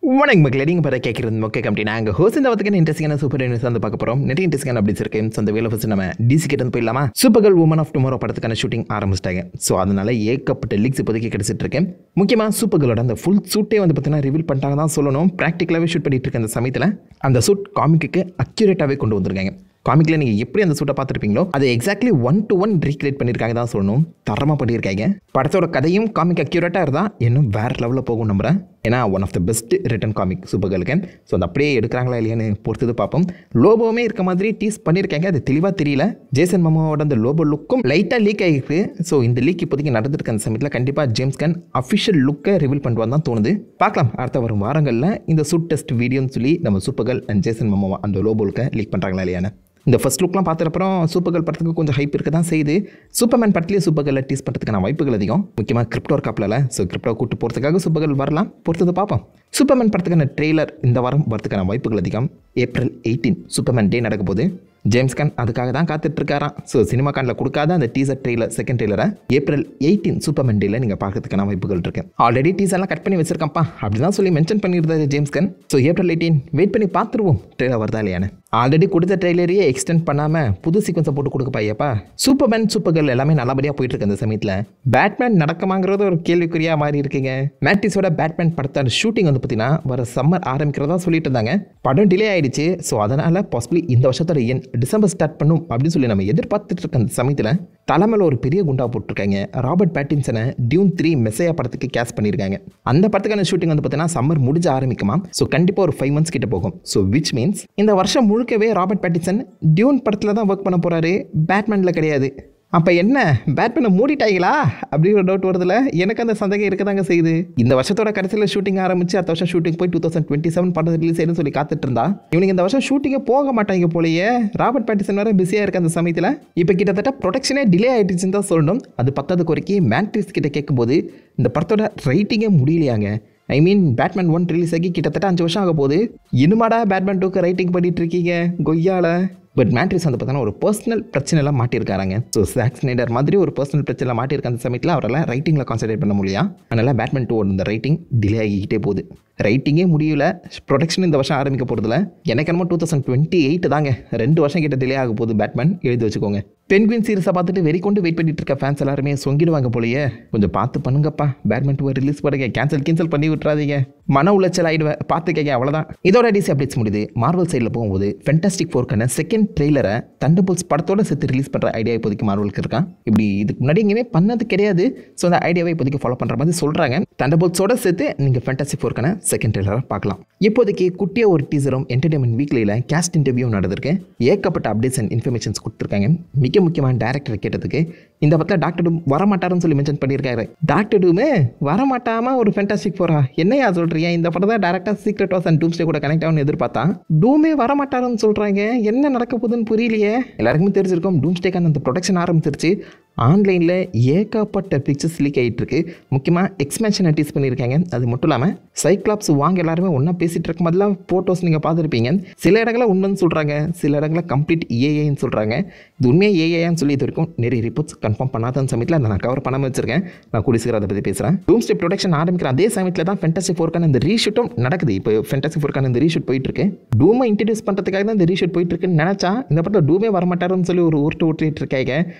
வணக்கம் மக்களே, நீங்கள் பார்த்து கேட்குறது மொக்க கம்பெனி. நாங்கள் ஹோஸ் இந்த வாரத்துக்கு இன்ட்ரெஸ்டிங்கான சூப்பர் ஹீரோஸ் வந்து பார்க்க போகிறோம். நிறைய இன்ட்ரெஸ்டிங்கான அப்டேட்ஸ் இருக்கு. ஸோ அந்த வேலை ஃபஸ்ட்டு நம்ம டிசி கிட்ட வந்து போயிடலாமா? Super girl woman of tomorrow படத்துக்கான ஷூட்டிங் ஆரம்பிச்சிட்டாங்க. ஸோ அதனால ஏகப்பட்ட லீக்ஸ் இப்போதைக்கு கிடைச்சிட்டு இருக்கேன். முக்கியமாக சூப்பர் கேர்ளோட அந்த ஃபுல் சூட்டே வந்து பார்த்தீங்கன்னா ரிவீல் பண்ணிட்டாங்க தான் சொல்லணும். ப்ராக்டிக்கலாகவே ஷூட் பண்ணிட்டு இருக்க அந்த சமயத்தில் அந்த சூட் காமிக்கு அக்யூரேட்டாகவே கொண்டு வந்திருக்காங்க. காமிக்கில் நீங்கள் எப்படி அந்த சூட்டை பார்த்துருப்பீங்களோ அதை எக்ஸாக்ட்லி 1-to-1 ரீக்ரியேட் பண்ணியிருக்காங்க தான் சொல்லணும். தரமாக பண்ணியிருக்காங்க. படத்தோட கதையும் காமிக் அக்யூரேட்டாக இருந்தால் இன்னும் வேறு லெவலில் போகும் நம்புறேன். ஏன்னா one of the best written comic super கேர்ளுக்கு. ஸோ அந்த அப்படியே எடுக்கிறாங்களா இல்லையான்னு பொறுத்தது பார்ப்போம். லோபோவுமே இருக்க மாதிரி டீஸ் பண்ணியிருக்காங்க. அது தெளிவாக தெரியல. ஜேசன் மாமாவோட அந்த லோபோ லுக்கும் லைட்டாக லீக் ஆகிருக்கு. ஸோ இந்த லீக் இப்போதைக்கு நடந்துருக்க அந்த சமயத்தில் கண்டிப்பாக ஜேம்ஸ் கன் அஃபிஷியல் லுக்கை ரிவீல் பண்ணுவான்னு தான் தோணுது. பார்க்கலாம் அடுத்த வரும் வாரங்களில் இந்த சூட் டெஸ்ட் வீடியோன்னு சொல்லி நம்ம சூப்பர் கேர்ள் அண்ட் ஜேசன் மாமாவா அந்த லோபோ லுக்கை லீக் பண்ணுறாங்களா இல்லையான்னு. இந்த ஃபர்ஸ்ட் லுக்லாம் பார்த்துறப்பறம் சூப்பர் கேர்ள் படத்துக்கு கொஞ்சம் ஹைப் இருக்க தான் செய்யுது. சூப்பர்மேன் படத்துலேயே சூப்பர் கேர்ளை டீஸ் பண்ணுறதுக்கான வாய்ப்புகள் அதிகம். முக்கியமாக கிரிப்டோ இருக்காப்ல. ஸோ கிரிப்டோ கூட்டு போகிறதுக்காக சூப்பர் கேர்ள் வரலாம். பொறுத்தது பார்ப்போம். சூப்பர்மேன் படத்துக்கான ட்ரெய்லர் இந்த வாரம் வரதுக்கான வாய்ப்புகள் அதிகம். ஏப்ரல் 18 சூப்பர்மேன் டே நடக்க போகுது. ஜேம்ஸ் கன் அதுக்காக தான் காத்துட்ருக்காராம். ஸோ சினிமா கானில் கொடுக்காத அந்த டீசர் ட்ரெய்லர் செகண்ட் ட்ரெய்லரை ஏப்ரல் 18 சூப்பர்மேன் டேல நீங்கள் பார்க்கறதுக்கான வாய்ப்புகள் இருக்கு. ஆல்ரெடி டீசர்லாம் கட் பண்ணி வச்சிருக்கான்ப்பா அப்படி தான் சொல்லி மென்ஷன் பண்ணியிருந்தாரு James Gunn. So April 18 wait பண்ணி பார்த்துருவோம் ட்ரெய்லர் வருதா இல்லையான்னு. ஆல்ரெடி கொடுத்த ட்ரெய்லரையே எக்ஸ்டெண்ட் பண்ணாமல் புது சீக்வன்ஸை போட்டு கொடுக்கப்பா ஐயப்பா. சூப்பர்மேன் சூப்பர் கேர்ள் எல்லாமே நல்லபடியாக போயிட்டு இருக்கு அந்த சமயத்தில். பேட்மேன் நடக்குமாங்கிறது ஒரு கேள்விக்குறியாக மாறி இருக்குங்க. மேட்டிஸோட பேட்மேன் படத்தோட ஷூட்டிங் வந்து பார்த்தீங்கன்னா வர சம்மர் ஆரம்பிக்கிறதா சொல்லிட்டு இருந்தாங்க. படம் டிலே ஆயிடுச்சு. ஸோ அதனால் பாசிபிளி இந்த வருஷத்தோட டிசம்பர் ஸ்டார்ட் பண்ணும் அப்படின்னு சொல்லி நம்ம எதிர்பார்த்துட்டு இருக்க அந்த சமயத்தில் தலைமையில் ஒரு பெரிய குண்டா போட்டிருக்காங்க. ராபர்ட் பேட்டின்சனை டியூன் 3 மெசையா படத்துக்கு கேஸ்ட் பண்ணியிருக்காங்க. அந்த படத்துக்கான ஷூட்டிங் வந்து பார்த்தீங்கன்னா சம்மர் முடிஞ்ச ஆரம்பிக்குமா. ஸோ கண்டிப்பாக ஒரு 5 months கிட்ட போகும். ஸோ விச் மீன்ஸ் இந்த வருஷம் முழுக்கவே ராபர்ட் பேட்டின்சன் டியூன் படத்தில் தான் ஒர்க் பண்ண போகிறாரு, பேட்மேனில் கிடையாது. அப்போ என்ன பேட்மேனை மூடிட்டாங்களா அப்படிங்கிற டவுட் வருதுல. எனக்கு அந்த சந்தேகம் இருக்க தாங்க செய்யுது. இந்த வருஷத்தோட கடைசியில் ஷூட்டிங் ஆரம்பிச்சு அடுத்த வருஷம் ஷூட்டிங் போய் 2027 படம் ரிலீஸ் ஆயிடுன்னு சொல்லி காத்துட்டு இருந்தா இவனுக்கு இந்த வருஷம் ஷூட்டிங்கே போக மாட்டாங்க போலயே. ராபர்ட் பேட்டின்சன் வேற பிஸியாக இருக்க அந்த சமயத்தில் இப்போ கிட்டத்தட்ட ப்ரொடக்ஷனே டிலே ஆகிடுச்சுன்னு தான் சொல்லணும். அது 10வது குறைக்கி மேட்ரிக்ஸ் கிட்ட கேட்கும்போது இந்த படத்தோட ரைட்டிங்கே முடியலையாங்க. ஐ மீன் பேட்மேன் 1 ரிலீஸ் ஆகி கிட்டத்தட்ட 5 வருஷம் ஆக போகுது. இனிமாடா பேட்மேன் 2க்கு ரைட்டிங் பண்ணிட்டு இருக்கீங்க கொய்யால. பட் மேட்ரிக்ஸ் வந்து பார்த்தீங்கன்னா ஒரு பர்சனல் பிரச்சனைலாம் மாட்டியிருக்காங்க. ஸோ ஜாக் ஸ்னைடர் மாதிரி ஒரு பர்சனல் பிரச்சனை மாட்டியிருக்க அந்த சமயத்தில் அவரால் ரைட்டிங்கில் கான்சன்ட்ரேட் பண்ண முடியும். அதனால் பேட்மேன் 2 இந்த ரைட்டிங் டிலே ஆகிக்கிட்டே போகுது. ரைட்டிங்கே முடியல. ப்ரொடக்ஷன் இந்த வருஷம் ஆரம்பிக்க போகிறதுல எனக்கு என்னமோ 2028 தாங்க. 2 வருஷம் கிட்ட டிலே ஆக போகுது. பேட்மேன் எழுதி வச்சுக்கோங்க. பென்குயின் சீரிஸை பார்த்துட்டு வெறி கொண்டு வெயிட் பண்ணிட்டு இருக்க ஃபேன்ஸ் எல்லாருமே சொங்கிடுவாங்க போலயே. கொஞ்சம் பார்த்து பண்ணுங்கப்பா. பேட்மேன் 2 ரிலீஸ் பண்ணுங்க. கேன்சல் பண்ணி விட்டுறாதீங்க. மன உளைச்சல் ஆகிடுவேன் பார்த்துக்கங்க. அவ்வளோதான். இதோட டிசி அப்டேட்ஸ் முடியுது. மார்வல் சைடில் போகும்போது ஃபென்டாஸ்டிக் ஃபோர்க்கான செகண்ட் ட்ரெய்லரை தண்டர்போல்ட்ஸ் படத்தோட சேர்த்து ரிலீஸ் பண்ணுற ஐடியா இப்போதைக்கு மார்வலுக்கு இருக்கான். இப்படி இதுக்கு முன்னாடி எங்கேயுமே பண்ணது கிடையாது. ஸோ அந்த ஐடியாவை இப்போதைக்கு ஃபாலோ பண்ணுற மாதிரி சொல்கிறாங்க. தண்டர்போல்ட்ஸோட சேர்த்து நீங்கள் ஃபென்டாஸ்டிக் ஃபோர்க்கான செகண்ட் ட்ரெய்லரை பார்க்கலாம். இப்போதைக்கு குட்டியாக ஒரு டீசரும் என்டர்டைன்மெண்ட் வீக்லியில் கேஸ்ட் இன்டர்வியூ நடந்திருக்கு. ஏகப்பட்ட அப்டேட்ஸ் அண்ட் இன்ஃபர்மேஷன்ஸ் கொடுத்துருக்காங்க. மிக முக்கியமான டேரக்டர் கேட்டதுக்கு இந்த படத்தில் டாக்டர் டூம் வரமாட்டாருன்னு சொல்லி மென்ஷன் பண்ணியிருக்காரு. டாக்டர் டூமே வரமாட்டாமல் ஒரு ஃபென்டாஸ்டிக் ஃபோரா என்னையா சொல்கிறீங்க? இந்த படம் தான் டேரக்டாக சீக்ரெட் வார்ஸ் அண்ட் டூம்ஸ்டே கூட கனெக்ட் ஆகும்னு எதிர்பார்த்தா டூமே வரமாட்டாருன்னு சொல்கிறாங்க. என்ன நடக்க போகுதுன்னு புரியலையே. எல்லாருக்குமே தெரிஞ்சிருக்கும் டூம்ஸ்டேக்கான அந்த ப்ரொடக்ஷன் ஆரம்பிச்சிருச்சு. ஆன்லைனில் ஏகப்பட்ட பிக்சர்ஸ் லீக் ஆகிட்டு இருக்கு. முக்கியமாக எக்ஸ்பேன்ஷனை டீஸ் பண்ணியிருக்காங்க. அது மட்டும் இல்லாமல் சைக்ளாப்ஸ் வாங்க எல்லாருமே ஒன்றா பேசிகிட்டு இருக்கும் போதெல்லாம் ஃபோட்டோஸ் நீங்கள் பார்த்துருப்பீங்க. சில இடங்களில் உண்மைன்னு சொல்கிறாங்க, சில இடங்களில் கம்ப்ளீட் ஏஐன்னு சொல்கிறாங்க. இது உண்மையாக ஏஐன்னு சொல்லி இது வரைக்கும் நிறைய ரிப்போர்ட்ஸ் கன்ஃபார்ம் பண்ணாத சமயத்தில் அதை நான் கவர் பண்ணாமல் வச்சிருக்கேன். நான் கூடிய அதை பற்றி பேசுகிறேன். டூம்ஸ்டே ப்ரொடக்ஷன் ஆரம்பிக்கிற அதே சமயத்தில் தான் ஃபென்டாஸ்டிக் ஃபோர்க்கான இந்த ரீஷூட்டும் நடக்குது. இப்போ ஃபென்டாஸ்டிக் ஃபோர்க்கான இந்த ரீஷூட் போயிட்டு இருக்கு. டூமை இன்ட்ரடியூஸ் பண்ணுறதுக்காக தான் இந்த ரீஷூட் போயிட்டு இருக்குன்னு நினச்சா இந்த படத்தில் டூமே வரமாட்டாருன்னு சொல்லி ஒரு உருட்டு இருக்காங்க.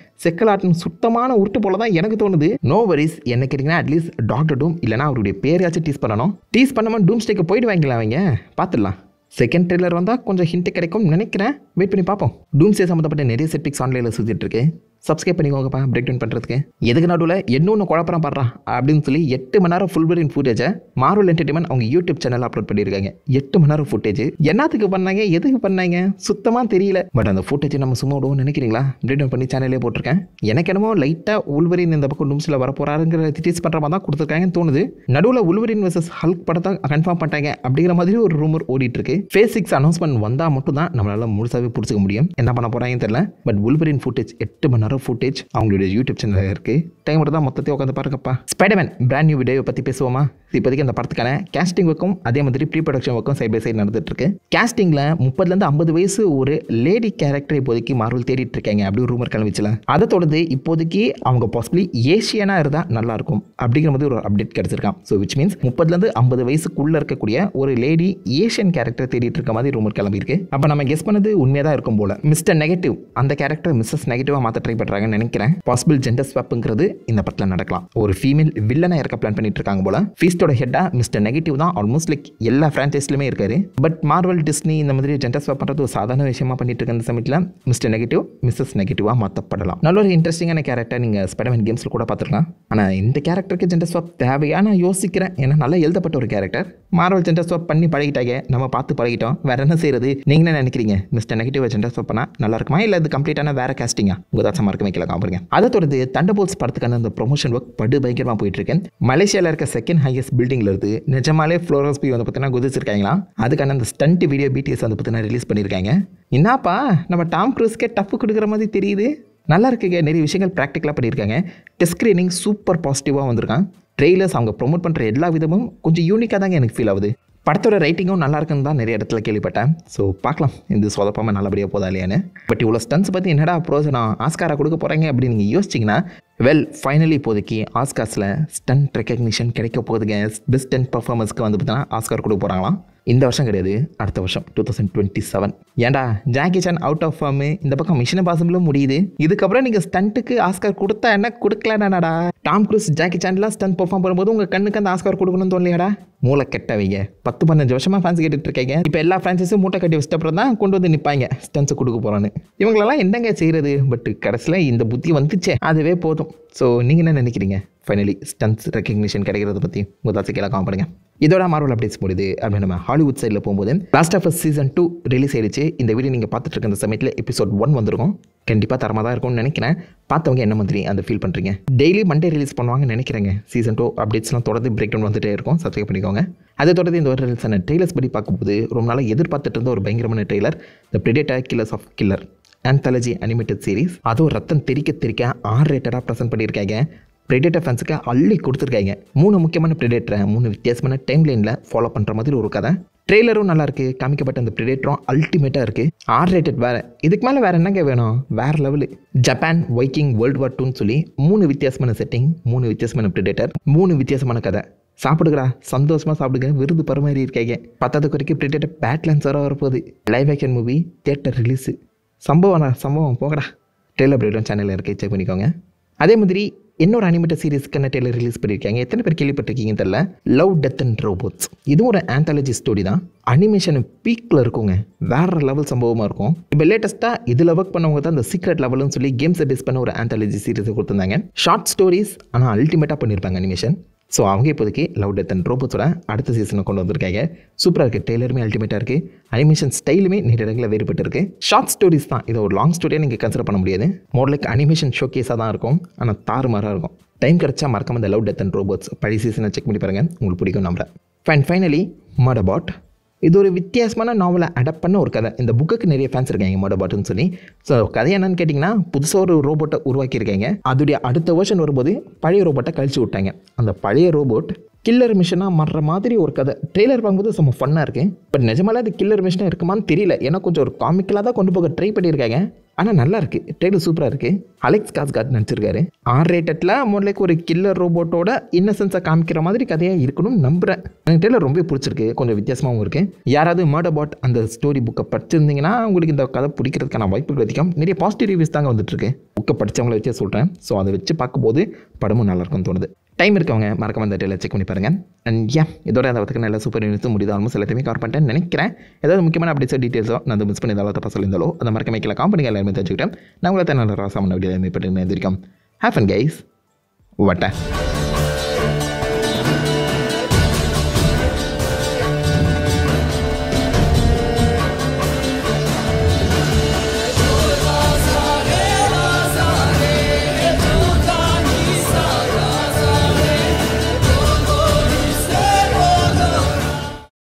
செக்கலாட்டன் சுத்தமான உருட்டு போல தான் எனக்கு தோணுது. No worries. என்ன கேட்டிங்கன்னா அட்லீஸ்ட் டாக்டர் டூம் இல்லைனா அவருடைய பேரையாச்சும் டீஸ் பண்ணணும். டீஸ் பண்ணாமல் டூம்ஸ்டேக்கு போயிட்டு வாங்கிக்கலாம். அவங்க பார்த்துடலாம். செகண்ட் ட்ரெய்லர் வந்தால் கொஞ்சம் ஹிண்ட் கிடைக்கும் நினைக்கிறேன். வெயிட் பண்ணி பார்ப்போம். டூம்ஸ்டே சம்மந்தப்பட்ட நிறைய செட்பிக்ஸ் ஆன்லைனில் சுற்றிட்டு இருக்கு. சப்ஸ்கிரைப் பண்ணிக்கோங்கப்பா பிரேக் டவுன் பண்ணுறதுக்கு. எதுக்கு நடுவில் இன்னொன்று குழப்பம் படுறா அப்படின்னு சொல்லி 8 மணி நேரம் ஃபுல்வரின் ஃபுட்டேஜை மார்வல் என்டர்டைன்மெண்ட் அவங்க யூடியூப் சேனல் அப்லோட் பண்ணியிருக்காங்க. 8 மணி நேரம் ஃபுட்டேஜ் என்னத்துக்கு பண்ணாங்க, எதுக்கு பண்ணாங்க சுத்தமாக தெரியல. பட் அந்த ஃபுட்டேஜ் நம்ம சும்மா விடுவோம் நினைக்கிறீங்களா? பிரேக் டவுன் பண்ணி சேனலே போட்டிருக்கேன். எனக்கு என்னமோ லைட்டாக உல்வரின் இந்த பக்கம் டூம்ஸில் வரப்போறாருங்கிற டீஸ் பண்ணுற மாதிரி தான் கொடுத்துருக்காங்கன்னு தோணுது. நடுவில் உல்வரின் வர்சஸ் ஹல்க் படத்தை கன்ஃபார்ம் பண்ணிட்டாங்க அப்படிங்கிற மாதிரி ஒரு ரூமர் ஓடிட்டு இருக்கு. ஃபேஸ் 6 அனௌன்ஸ்மெண்ட் வந்தால் மட்டும் தான் நம்மளால முழுசாவே பிடிச்சிக்க முடியும். என்ன பண்ண போகிறாங்கன்னு தெரியல. பட் உல்வரின் ஃபுட்டேஜ் 8 மணி நேரம் தர ஃபுட்டேஜ் அவங்களுடைய யூடியூப் சேனலில் இருக்குது. டைம் தான் மொத்தத்தையும் உட்காந்து பாருங்கப்பா. ஸ்பைடர்மேன் பிராண்ட் நியூ வீடியோ பற்றி பேசுவோமா? இப்போதைக்கு அந்த படத்துக்கான கேஸ்டிங் ஒர்க்கும் அதே மாதிரி ப்ரீ ப்ரொடக்ஷன் ஒர்க்கும் சைட் பை சைடு நடந்துட்டு இருக்கு. கேஸ்டிங்கில் 30 to 50 வயசு ஒரு லேடி கேரக்டர் இப்போதைக்கு மார்வல் தேடிட்டு இருக்காங்க அப்படி ஒரு ரூமர் கிளம்பிச்சுல. அதை தொடர்ந்து இப்போதைக்கு அவங்க பாசிபிளி ஏஷியனாக இருந்தால் நல்லாயிருக்கும் அப்படிங்கிற மாதிரி ஒரு அப்டேட் கிடச்சிருக்கான். ஸோ விச் மீன்ஸ் 30 to 50 வயசுக்குள்ளே இருக்கக்கூடிய ஒரு லேடி ஏஷியன் கேரக்டர் தேடிட்டு இருக்க மாதிரி ரூமர் கிளம்பியிருக்கு. அப்போ நம்ம கெஸ் பண்ணது உண்மையாக தான் இருக்கும் போல. மிஸ்டர் நெகட்டிவ் அந்த கேரக்டர் மிஸ்ஸஸ் நெகட்டிவாக மாற்ற ட்ரை பண்ணுறாங்கன்னு நினைக்கிறேன். பாசிபிள் ஜெண்டர் ஸ்வாப்புங்கிறது இந்த படத்தில் நடக்கலாம். ஒரு ஃபீமேல் வில்லனை இருக்க பிளான் பண்ணிட்டு இருக்காங்க போல. ஃபீஸ்டோட ஹெட்டா மிஸ்டர் நெகட்டிவ் தான் ஆல்மோஸ்ட் லைக் எல்லா ஃப்ரான்ச்சைஸ்லுமே இருக்காரு. பட் மார்வல் டிஸ்னி இந்த மாதிரி ஜெண்டர் ஸ்வாப் பண்ணுறது ஒரு சாதாரண விஷயமா பண்ணிட்டு இருக்க இந்த சமயத்தில் மிஸ்டர் நெகட்டிவ் மிஸ்ஸஸ் நெகட்டிவாக மாற்றப்படலாம். நல்ல ஒரு இன்ட்ரெஸ்டிங்கான கேரக்டர் நீங்கள் ஸ்பைடர்மேன் கேம்ஸில் கூட பார்த்துருக்கலாம். ஆனால் இந்த கேரக்டருக்கு ஜெண்டர் ஸ்வாப் தேவையா நான் யோசிக்கிறேன். ஏன்னா நல்லா எழுதப்பட்ட ஒரு கேரக்டர். மார்வல் ஜெண்டர் ஸ்வாப் பண்ணி பழகிட்டாங்க, நம்ம பார்த்து பழகிட்டோம். வேற என்ன செய்யறது? நீங்கள் என்ன நினைக்கிறீங்க? மிஸ்டர் நெகட்டிவ் ஜெண்டர் ஸ்வாப் பண்ணால் நல்லா இருக்குமா, இல்லை அது கம்ப்ளீட்டான வேற காஸ்டிங்கா? உங்கள் தாட்சமாக இருக்க வைக்கல காம்புங்க. அதை தொடர்ந்து தண்டர்போல்ட்ஸ் படத்துக்கான அந்த ப்ரொமோஷன் ஒர்க் படு பயங்கரமாக போயிட்டு இருக்கேன். மலேசியாவில் இருக்க செகண்ட் ஹையஸ்ட் பில்டிங்ல இருந்து நிஜமாலே ஃப்ளோரஸ் பி வந்து பார்த்தீங்கன்னா குதிச்சிருக்காங்களா. அதுக்கான அந்த ஸ்டண்ட் வீடியோ பிடிஎஸ் வந்து பார்த்தீங்கன்னா ரிலீஸ் பண்ணியிருக்காங்க. என்னப்பா நம்ம டாம் க்ரூஸ்க்கே டஃப் கொடுக்குற மாதிரி தெரியுது. நல்லா இருக்குங்க. நிறைய விஷயங்கள் ப்ராக்டிக்கலாக பண்ணியிருக்காங்க. டெஸ்ட் ஸ்க்ரீனிங் சூப்பர் பாசிட்டிவாக வந்திருக்கான். ட்ரெய்லர்ஸ் அவங்க ப்ரொமோட் பண்ணுற எல்லா விதமும் கொஞ்சம் யூனிக்காக தாங்க எனக்கு ஃபீல் ஆகுது. படத்தோட ரைட்டிங்கும் நல்லா இருக்குன்னு தான் நிறைய இடத்துல கேள்விப்பட்டேன். ஸோ பார்க்கலாம் இந்த சொதப்பாமல் நல்லபடியாக போதா இல்லையான்னு. பட் இவ்வளோ ஸ்டன்ஸ் பற்றி என்னடா ப்ரோஜனம், ஆஸ்காரை கொடுக்க போகிறாங்க அப்படின்னு நீங்கள் யோசிச்சிங்கன்னா, ஃபைனலி இப்போதைக்கு ஆஸ்கார்ஸில் ஸ்டன்ட் ரெக்கக்னிஷன் கிடைக்க போகுதுங்க. பெஸ்ட் ஸ்டன்ட் பர்ஃபார்மன்ஸ்க்கு வந்து பார்த்தீங்கன்னா ஆஸ்கார் கொடுக்க போகிறாங்களாம். இந்த வருஷம் கிடையாது, அடுத்த வருஷம் 2027. ஏன்டா Jackie Chan out of form, இந்த பக்கம் மிஷன் இம்பாசிபிளும் முடியுது. இதுக்கப்புறம் நீங்கள் ஸ்டண்ட்டுக்கு ஆஸ்கார் கொடுத்தா என்ன, கொடுக்கலடாடா. டாம் க்ரூஸ் ஜாக்கி சான்லாம் ஸ்டண்ட் பெர்ஃபார்ம் பண்ணும்போது உங்கள் கண்ணுக்கு அந்த ஆஸ்கார் கொடுக்கணும்னு தோணலையாடா? மூளை கெட்டவங்க. 10-15 வருஷமாக ஃபேன்ஸ் கேட்டுட்டு இருக்கீங்க. இப்போ எல்லா ஃப்ரான்ச்சைஸும் மூட்டை கட்டி வச்சிட்ட அப்புறம் தான் கொண்டு வந்து நிற்பாங்க ஸ்டன்ட்ஸ் கொடுக்க போகிறான்னு. இவங்களெல்லாம் என்னங்க செய்கிறது? பட் கடைசியில் இந்த புத்தி வந்துச்சே, அதுவே போதும். ஸோ நீங்கள் என்ன நினைக்கிறீங்க? ஃபைனலி ஸ்டன்ட்ஸ் ரெக்கக்னிஷன் கிடைக்கிறத பற்றி உங்கள் தாட்சி கீழே காமெண்ட் பண்ணுங்க. இதோட மார்வல் அப்டேட்ஸ் முடியுது. அப்படி நம்ம ஹாலிவுட் சைடில் போகும்போது லாஸ்ட் ஆஃப் சீசன் 2 ரிலீஸ் ஆயிடுச்சு. இந்த வீடியோ நீங்கள் பார்த்துட்டு இருக்க அந்த சமயத்தில் எபிசோட் 1 வந்திருக்கும். கண்டிப்பாக தரமாக தான் இருக்கும்னு நினைக்கிறேன். பார்த்தவங்க என்ன மாதிரி அந்த ஃபீல் பண்ணுறீங்க? டெய்லி மண்டே ரிலீஸ் பண்ணுவாங்கன்னு நினைக்கிறேங்க. சீசன் 2 அப்டேட்ஸ்லாம் தொடர்ந்து பிரேக் டவுன் வந்துட்டே இருக்கும். சப்ஸ்கிரைப் பண்ணிக்கோங்க. அதை தொடர்ந்து இந்த ஒரு ரிலீஸான ட்ரெய்லர்ஸ் படி பார்க்கும்போது ரொம்ப நாளாக எதிர்பார்த்துட்டு இருந்த ஒரு பயங்கரமான trailer, the predator killers of killer anthology animated series. அதுவும் ரத்தம் தெரிக்க R-rated ப்ரெசென்ட் பண்ணியிருக்காங்க. பிரெடேட்டர் ஃபேன்ஸுக்கு அள்ளி கொடுத்துருக்காங்க. 3 முக்கியமான பிரெடேட்டரை 3 வித்தியாசமான டைம் லைனில் ஃபாலோ பண்ணுற மாதிரி ஒரு கதை. ட்ரெய்லரும் நல்லா இருக்குது. காமிக்கப்பட்ட அந்த பிரெடேட்டரும் அல்டிமேட்டாக இருக்குது. R-rated வேறு, இதுக்கு மேலே வேறு என்னங்க வேணும்? வேறு level. Japan, Viking, World War II சொல்லி 3 வித்தியாசமான செட்டிங், 3 வித்தியாசமான பிரெடேட்டர், 3 வித்தியாசமான கதை. சாப்பிடுங்கடா, சந்தோஷமாக சாப்பிடுங்க, விருது பரமாறி இருக்காங்க. 10வது வரைக்கும் பிரெடேட்டர் பேட்லேண்ட்ஸ் வரப்போகுது. Live action movie theatre release. சம்பவம் போகடா. ட்ரெய்லர் பிரேக்டவுன் சேனலில் இருக்குது, செக் பண்ணிக்கோங்க. அதே மாதிரி இன்னொரு அனிமேட்டட் சீரிஸ்க்கான ட்ரெய்லர் ரிலீஸ் பண்ணியிருக்காங்க. எத்தனை பேர் கேள்விப்பட்டிருக்கீங்கன்னு தெரியல. Love, death and robots. இதுவும் ஒரு ஆந்தாலஜி ஸ்டோரி தான். அனிமேஷன் பீக்கில் இருக்குங்க. வேறு லெவல் சம்பவமாக இருக்கும். இப்போ லேட்டஸ்ட்டாக இதில் ஒர்க் பண்ணவங்க தான் இந்த சீக்ரெட் லெவல்னு சொல்லி கேம்ஸை பேஸ் பண்ண ஒரு ஆந்தாலஜி சீரிஸை கொடுத்துருந்தாங்க. ஷார்ட் ஸ்டோரிஸ், ஆனால் அல்டிமேட்டாக பண்ணியிருப்பாங்க அனிமேஷன். ஸோ அவங்க இப்போதைக்கு லவ், டெத் அண்ட் ரோபோட்ஸோட அடுத்த சீசனை கொண்டு வந்திருக்காங்க. சூப்பராக இருக்குது. டெய்லருமே அல்டிமேட்டாக இருக்குது. அனிமேஷன் ஸ்டைலுமே நிறைய இடங்களில் வேறுபட்டு இருக்குது. ஷார்ட் ஸ்டோரிஸ் தான். இதை ஒரு லாங் ஸ்டோரியாக நீங்கள் கன்சிடர் பண்ண முடியாது. மோர் லைக் அனிமேஷன் ஷோ கேஸாக தான் இருக்கும். ஆனால் தாறுமாறாக இருக்கும். டைம் கிடச்சா மறக்காம இந்த லவ், டெத் அண்ட் ரோபோட்ஸ் பழைய சீசனை செக் பண்ணி பாருங்கள், உங்களுக்கு பிடிக்கும் நம்புறேன். ஃபைனலி மர்டர்பாட். இது ஒரு வித்தியாசமான நாவலை அடாப்ட் பண்ண ஒரு கதை. இந்த புக்குக்கு நிறைய ஃபேன்ஸ் இருக்காங்க, மர்டர்பாட்னு சொல்லி. ஸோ கதை என்னன்னு கேட்டிங்கன்னா, புதுசாக ஒரு ரோபோட்டை உருவாக்கியிருக்காங்க. அதோடைய அடுத்த வெர்ஷன் வரும்போது பழைய ரோபோட்டை கழிச்சு விட்டாங்க. அந்த பழைய ரோபோட் கில்லர் மிஷனாக மாறுற மாதிரி ஒரு கதை. ட்ரெய்லர் பார்க்கும்போது செம்ம ஃபன்னாக இருக்குது. பட் நிஜமாலே அது கில்லர் மிஷனாக இருக்குமான்னு தெரியல. ஏன்னா கொஞ்சம் ஒரு காமிக்கலாக தான் கொண்டு போக ட்ரை பண்ணியிருக்காங்க. ஆனால் நல்லா இருக்குது. ட்ரெய்லர் சூப்பராக இருக்குது. அலெக்ஸ் காஸ்கார்ட் நடிச்சிருக்காரு. R-ratedல மோட்லைக்கு ஒரு கில்லர் ரோபோட்டோட இன்னசென்ஸை காமிக்கிற மாதிரி கதையாக இருக்கணும்னு நம்புகிறேன். எனக்கு ட்ரெய்லர் ரொம்ப பிடிச்சிருக்கு. கொஞ்சம் வித்தியாசமாகவும் இருக்குது. யாராவது மர்டர்பாட் அந்த ஸ்டோரி புக்கை படிச்சிருந்தீங்கன்னா உங்களுக்கு இந்த கதை பிடிக்கிறதுக்கான வாய்ப்புகள் அதிகம். நிறைய பாசிட்டிவ் ரிவ்யூஸ் தாங்க வந்துட்டுருக்கு. புக்கை படித்தவங்களை வச்சே சொல்கிறேன். ஸோ அதை வச்சு பார்க்கும்போது படமும் நல்லாயிருக்கும்னு தோணுது. டைம் இருக்கவங்க மறக்காம இந்த ட்ரெய்லர் செக் பண்ணி பாருங்கள். அண்ட் இதோட அந்த வழக்கு நல்ல சூப்பர் நியூஸும் முடியுது. ஆல்மோஸ்ட் எல்லாத்தையுமே கவர் பண்ணிட்டேன்னு நினைக்கிறேன். ஏதாவது முக்கியமான அப்டேட்ஸோ டீட்டெயில்ஸோ நான் மிஸ் பண்ணி ஏதாவது தப்பா சொல்லியிருந்தாலோ அதை மறக்காம வைக்கல காம்பெனி எல்லாருமே தெரிஞ்சுக்கிட்டேன். நான் உங்களை நல்ல ராசாமன வீடியோ பண்ணி எழுந்திருக்கோம். Have fun guys. வட்டேன்.